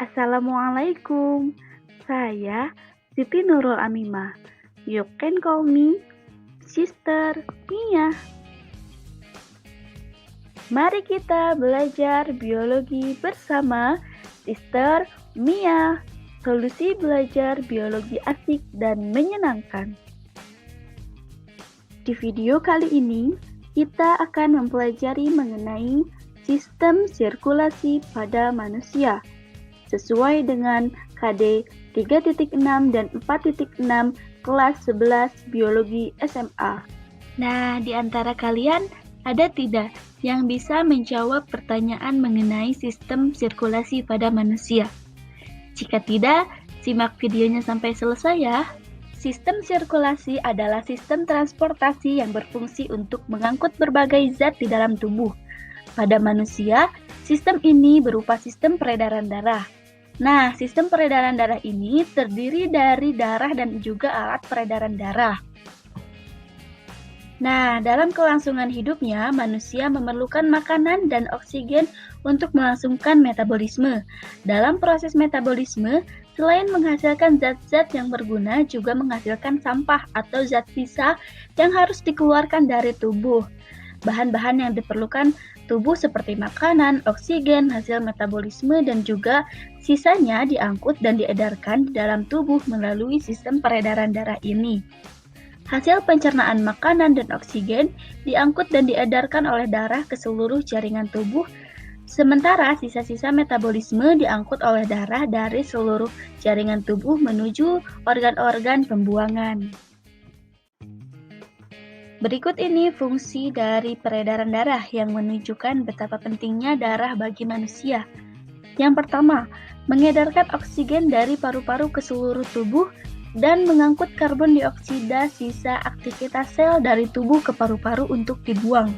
Assalamualaikum, saya Siti Nurul Amimah. You can call me Sister Mia. Mari kita belajar biologi bersama Sister Mia. Solusi belajar biologi asik dan menyenangkan. Di video kali ini, kita akan mempelajari mengenai sistem sirkulasi pada manusia sesuai dengan KD 3.6 dan 4.6 kelas 11 biologi SMA. Nah, di antara kalian ada tidak yang bisa menjawab pertanyaan mengenai sistem sirkulasi pada manusia? Jika tidak, simak videonya sampai selesai ya. Sistem sirkulasi adalah sistem transportasi yang berfungsi untuk mengangkut berbagai zat di dalam tubuh. Pada manusia, sistem ini berupa sistem peredaran darah. Nah, sistem peredaran darah ini terdiri dari darah dan juga alat peredaran darah. Nah, dalam kelangsungan hidupnya, manusia memerlukan makanan dan oksigen untuk melangsungkan metabolisme. Dalam proses metabolisme, selain menghasilkan zat-zat yang berguna, juga menghasilkan sampah atau zat sisa yang harus dikeluarkan dari tubuh. Bahan-bahan yang diperlukan tubuh seperti makanan, oksigen, hasil metabolisme, dan juga sisanya diangkut dan diedarkan di dalam tubuh melalui sistem peredaran darah ini. Hasil pencernaan makanan dan oksigen diangkut dan diedarkan oleh darah ke seluruh jaringan tubuh, sementara sisa-sisa metabolisme diangkut oleh darah dari seluruh jaringan tubuh menuju organ-organ pembuangan. Berikut ini fungsi dari peredaran darah yang menunjukkan betapa pentingnya darah bagi manusia. Yang pertama, mengedarkan oksigen dari paru-paru ke seluruh tubuh dan mengangkut karbon dioksida sisa aktivitas sel dari tubuh ke paru-paru untuk dibuang.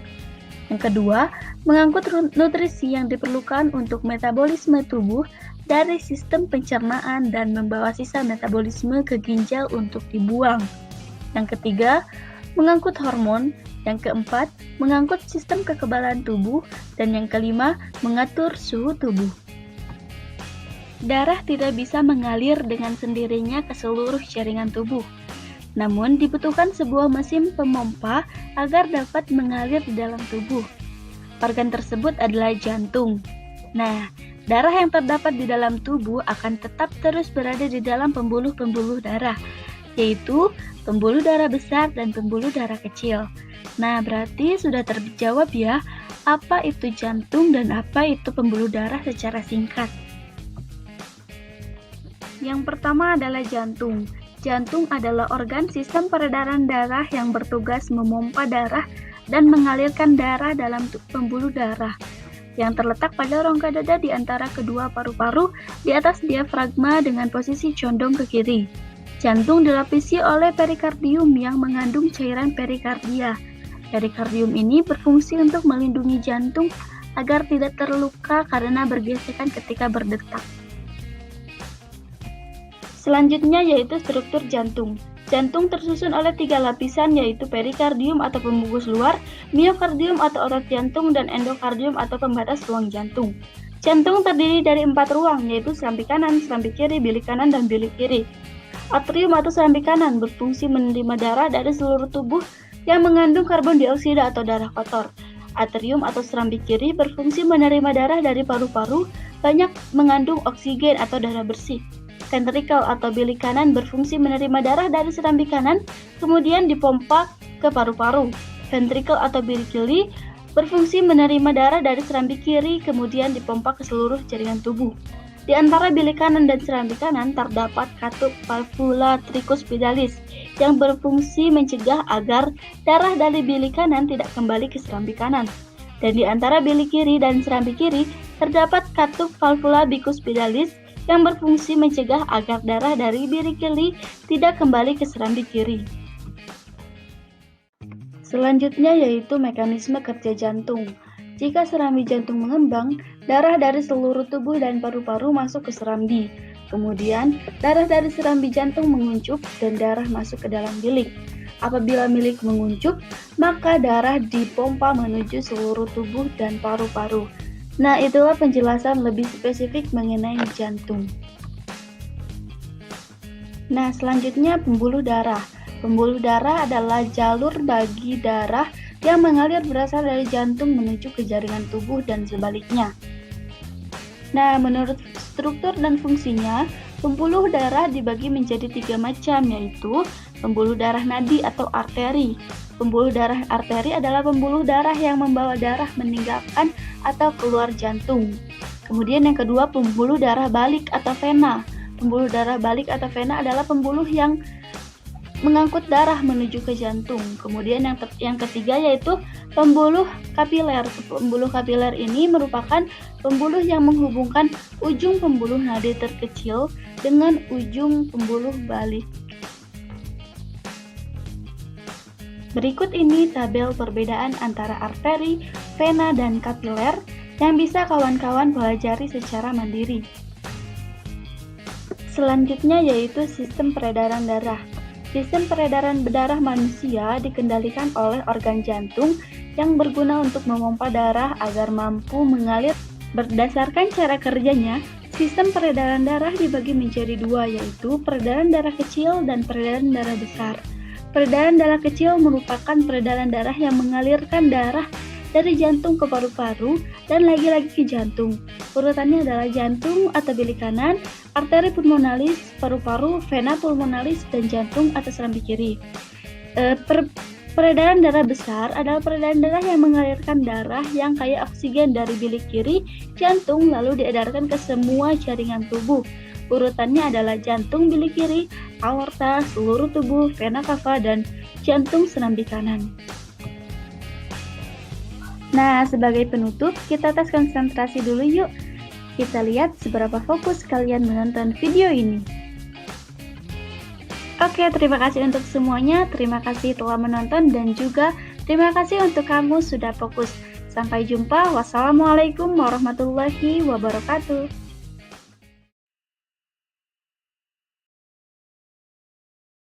Yang kedua, mengangkut nutrisi yang diperlukan untuk metabolisme tubuh dari sistem pencernaan dan membawa sisa metabolisme ke ginjal untuk dibuang. Yang ketiga, mengangkut hormon. Yang keempat, mengangkut sistem kekebalan tubuh. Dan yang kelima, mengatur suhu tubuh. Darah tidak bisa mengalir dengan sendirinya ke seluruh jaringan tubuh. Namun, dibutuhkan sebuah mesin pemompa agar dapat mengalir di dalam tubuh. Organ tersebut adalah jantung. Nah, darah yang terdapat di dalam tubuh akan tetap terus berada di dalam pembuluh-pembuluh darah, yaitu pembuluh darah besar dan pembuluh darah kecil. Nah, berarti sudah terjawab ya, apa itu jantung dan apa itu pembuluh darah secara singkat. Yang pertama adalah jantung. Jantung adalah organ sistem peredaran darah yang bertugas memompa darah dan mengalirkan darah dalam pembuluh darah yang terletak pada rongga dada di antara kedua paru-paru di atas diafragma dengan posisi condong ke kiri. Jantung dilapisi oleh perikardium yang mengandung cairan perikardia. Perikardium ini berfungsi untuk melindungi jantung agar tidak terluka karena bergesekan ketika berdetak. Selanjutnya yaitu struktur jantung. Jantung tersusun oleh 3 lapisan yaitu perikardium atau pembungkus luar, miokardium atau otot jantung, dan endokardium atau pembatas ruang jantung. Jantung terdiri dari 4 ruang yaitu serambi kanan, serambi kiri, bilik kanan, dan bilik kiri. Atrium atau serambi kanan berfungsi menerima darah dari seluruh tubuh yang mengandung karbon dioksida atau darah kotor. Atrium atau serambi kiri berfungsi menerima darah dari paru-paru banyak mengandung oksigen atau darah bersih. Ventrikel atau bilik kanan berfungsi menerima darah dari serambi kanan, kemudian dipompa ke paru-paru. Ventrikel atau bilik kiri berfungsi menerima darah dari serambi kiri, kemudian dipompa ke seluruh jaringan tubuh. Di antara bilik kanan dan serambi kanan terdapat katup valvula tricuspidalis yang berfungsi mencegah agar darah dari bilik kanan tidak kembali ke serambi kanan. Dan di antara bilik kiri dan serambi kiri terdapat katup valvula bicuspidalis yang berfungsi mencegah agar darah dari bilik kiri tidak kembali ke serambi kiri. Selanjutnya yaitu mekanisme kerja jantung. Jika serambi jantung mengembang, darah dari seluruh tubuh dan paru-paru masuk ke serambi. Kemudian, darah dari serambi jantung menguncup dan darah masuk ke dalam bilik. Apabila bilik menguncup, maka darah dipompa menuju seluruh tubuh dan paru-paru. Nah, itulah penjelasan lebih spesifik mengenai jantung. Nah, selanjutnya pembuluh darah. Pembuluh darah adalah jalur bagi darah yang mengalir berasal dari jantung menuju ke jaringan tubuh dan sebaliknya. Nah, menurut struktur dan fungsinya, pembuluh darah dibagi menjadi 3 macam, yaitu pembuluh darah nadi atau arteri. Pembuluh darah arteri adalah pembuluh darah yang membawa darah meninggalkan atau keluar jantung. Kemudian yang kedua, pembuluh darah balik atau vena. Pembuluh darah balik atau vena adalah pembuluh yang mengangkut darah menuju ke jantung. Kemudian yang ketiga yaitu pembuluh kapiler. Pembuluh kapiler ini merupakan pembuluh yang menghubungkan ujung pembuluh nadi terkecil dengan ujung pembuluh balik. Berikut ini tabel perbedaan antara arteri, vena, dan kapiler yang bisa kawan-kawan pelajari secara mandiri. Selanjutnya yaitu sistem peredaran darah. Sistem peredaran darah manusia dikendalikan oleh organ jantung yang berguna untuk memompa darah agar mampu mengalir. Berdasarkan cara kerjanya, sistem peredaran darah dibagi menjadi dua, yaitu peredaran darah kecil dan peredaran darah besar. Peredaran darah kecil merupakan peredaran darah yang mengalirkan darah dari jantung ke paru-paru dan lagi-lagi ke jantung. Urutannya adalah jantung atau bilik kanan, arteri pulmonalis, paru-paru, vena pulmonalis, dan jantung atau serambi kiri. Peredaran darah besar adalah peredaran darah yang mengalirkan darah yang kaya oksigen dari bilik kiri, jantung, lalu diedarkan ke semua jaringan tubuh. Urutannya adalah jantung bilik kiri, aorta, seluruh tubuh, vena cava, dan jantung serambi kanan. Nah, sebagai penutup, kita tes konsentrasi dulu yuk. Kita lihat seberapa fokus kalian menonton video ini. Oke, terima kasih untuk semuanya. Terima kasih telah menonton dan juga terima kasih untuk kamu sudah fokus. Sampai jumpa. Wassalamualaikum warahmatullahi wabarakatuh.